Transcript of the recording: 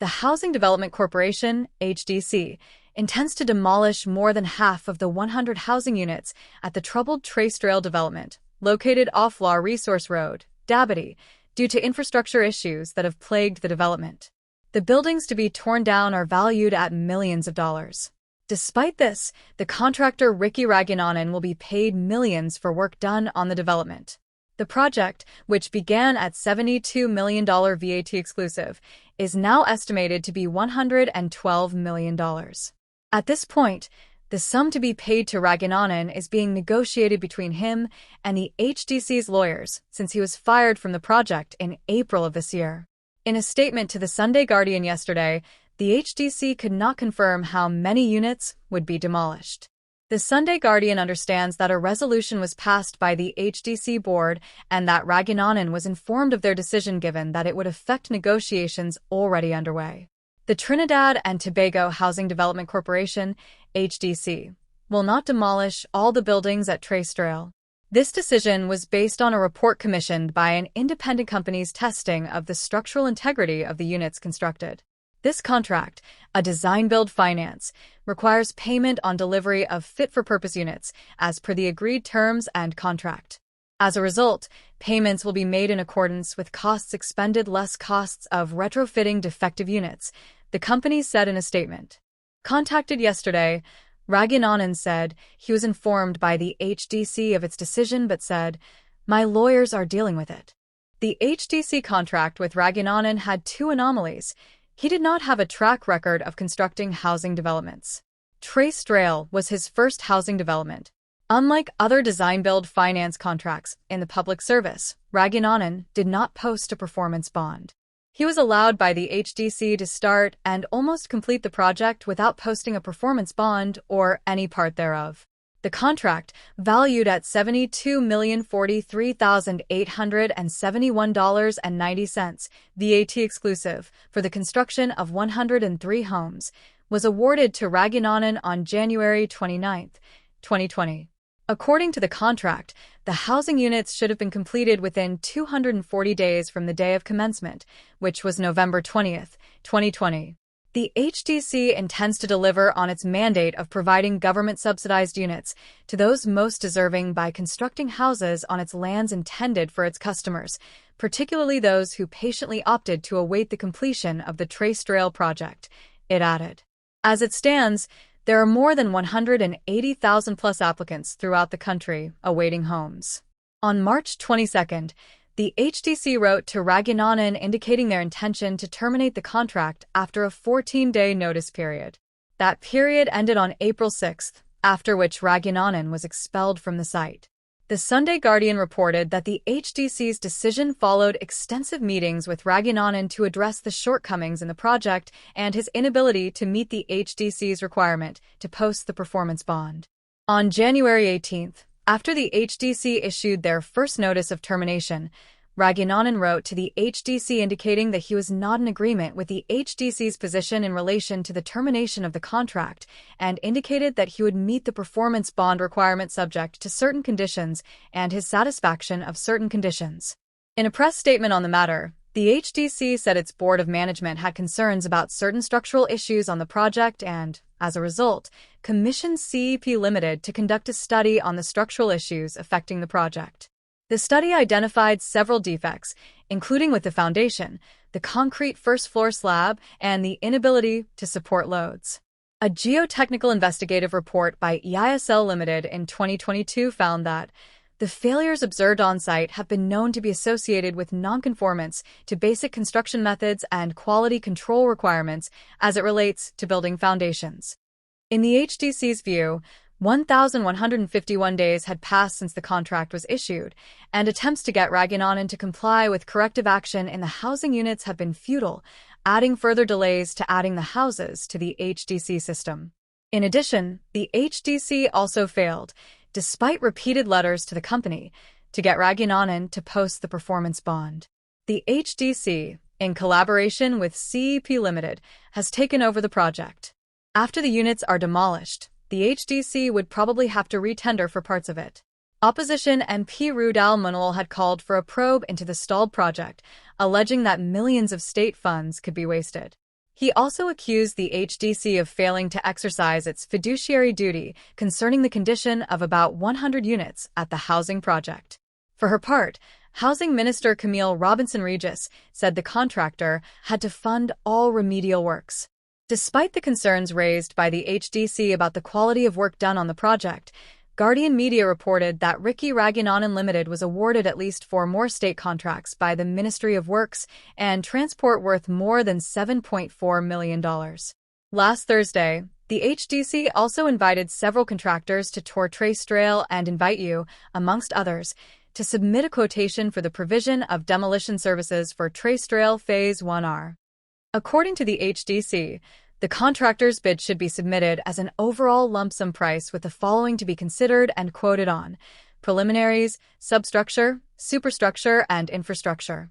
the Housing Development Corporation, HDC, intends to demolish more than half of the 100 housing units at the troubled Trace Trail development, located off Law Resource Road, Dabity, due to infrastructure issues that have plagued the development. The buildings to be torn down are valued at millions of dollars. Despite this, the contractor Ricky Raghunanan will be paid millions for work done on the development. The project, which began at $72 million VAT exclusive, is now estimated to be $112 million. At this point, the sum to be paid to Raghunanan is being negotiated between him and the HDC's lawyers since he was fired from the project in April of this year. In a statement to the Sunday Guardian yesterday, the HDC could not confirm how many units would be demolished. The Sunday Guardian understands that a resolution was passed by the HDC board and that Raghunanan was informed of their decision given that it would affect negotiations already underway. The Trinidad and Tobago Housing Development Corporation, HDC, will not demolish all the buildings at Trace Trail. This decision was based on a report commissioned by an independent company's testing of the structural integrity of the units constructed. This contract, a design-build finance, requires payment on delivery of fit-for-purpose units as per the agreed terms and contract. As a result, payments will be made in accordance with costs expended less costs of retrofitting defective units, the company said in a statement. Contacted yesterday, Raghunanan said he was informed by the HDC of its decision but said, "My lawyers are dealing with it." The HDC contract with Raghunanan had two anomalies. He did not have a track record of constructing housing developments. Trace Trail was his first housing development. Unlike other design-build finance contracts in the public service, Raghunanan did not post a performance bond. He was allowed by the HDC to start and almost complete the project without posting a performance bond or any part thereof. The contract, valued at $72,043,871.90, VAT exclusive, for the construction of 103 homes, was awarded to Raghunanan on January 29, 2020. According to the contract, the housing units should have been completed within 240 days from the day of commencement, which was November 20, 2020. The HDC intends to deliver on its mandate of providing government-subsidized units to those most deserving by constructing houses on its lands intended for its customers, particularly those who patiently opted to await the completion of the Trace Trail project, it added. As it stands, there are more than 180,000-plus applicants throughout the country awaiting homes. On March 22, the HDC wrote to Raghunanan indicating their intention to terminate the contract after a 14-day notice period. That period ended on April 6, after which Raghunanan was expelled from the site. The Sunday Guardian reported that the HDC's decision followed extensive meetings with Raghunanan to address the shortcomings in the project and his inability to meet the HDC's requirement to post the performance bond. On January 18, after the HDC issued their first notice of termination, Raghunanan wrote to the HDC indicating that he was not in agreement with the HDC's position in relation to the termination of the contract and indicated that he would meet the performance bond requirement subject to certain conditions and his satisfaction of certain conditions. In a press statement on the matter, the HDC said its board of management had concerns about certain structural issues on the project and, as a result, commissioned CEP Limited to conduct a study on the structural issues affecting the project. The study identified several defects, including with the foundation, the concrete first-floor slab, and the inability to support loads. A geotechnical investigative report by EISL Limited in 2022 found that the failures observed on-site have been known to be associated with nonconformance to basic construction methods and quality control requirements as it relates to building foundations. In the HDC's view, 1,151 days had passed since the contract was issued, and attempts to get Raghunanan to comply with corrective action in the housing units have been futile, adding further delays to adding the houses to the HDC system. In addition, the HDC also failed, despite repeated letters to the company, to get Raghunanan to post the performance bond. The HDC, in collaboration with CEP Limited, has taken over the project. After the units are demolished, the HDC would probably have to retender for parts of it. Opposition MP Rudal Munal had called for a probe into the stalled project, alleging that millions of state funds could be wasted. He also accused the HDC of failing to exercise its fiduciary duty concerning the condition of about 100 units at the housing project. For her part, Housing Minister Camille Robinson-Regis said the contractor had to fund all remedial works. Despite the concerns raised by the HDC about the quality of work done on the project, Guardian Media reported that Ricky Raghunanan Limited was awarded at least 4 more state contracts by the Ministry of Works and Transport worth more than $7.4 million. Last Thursday, the HDC also invited several contractors to tour Trace Trail and invite you, amongst others, to submit a quotation for the provision of demolition services for Trace Trail Phase 1R. According to the HDC, the contractor's bid should be submitted as an overall lump sum price with the following to be considered and quoted on: preliminaries, substructure, superstructure, and infrastructure.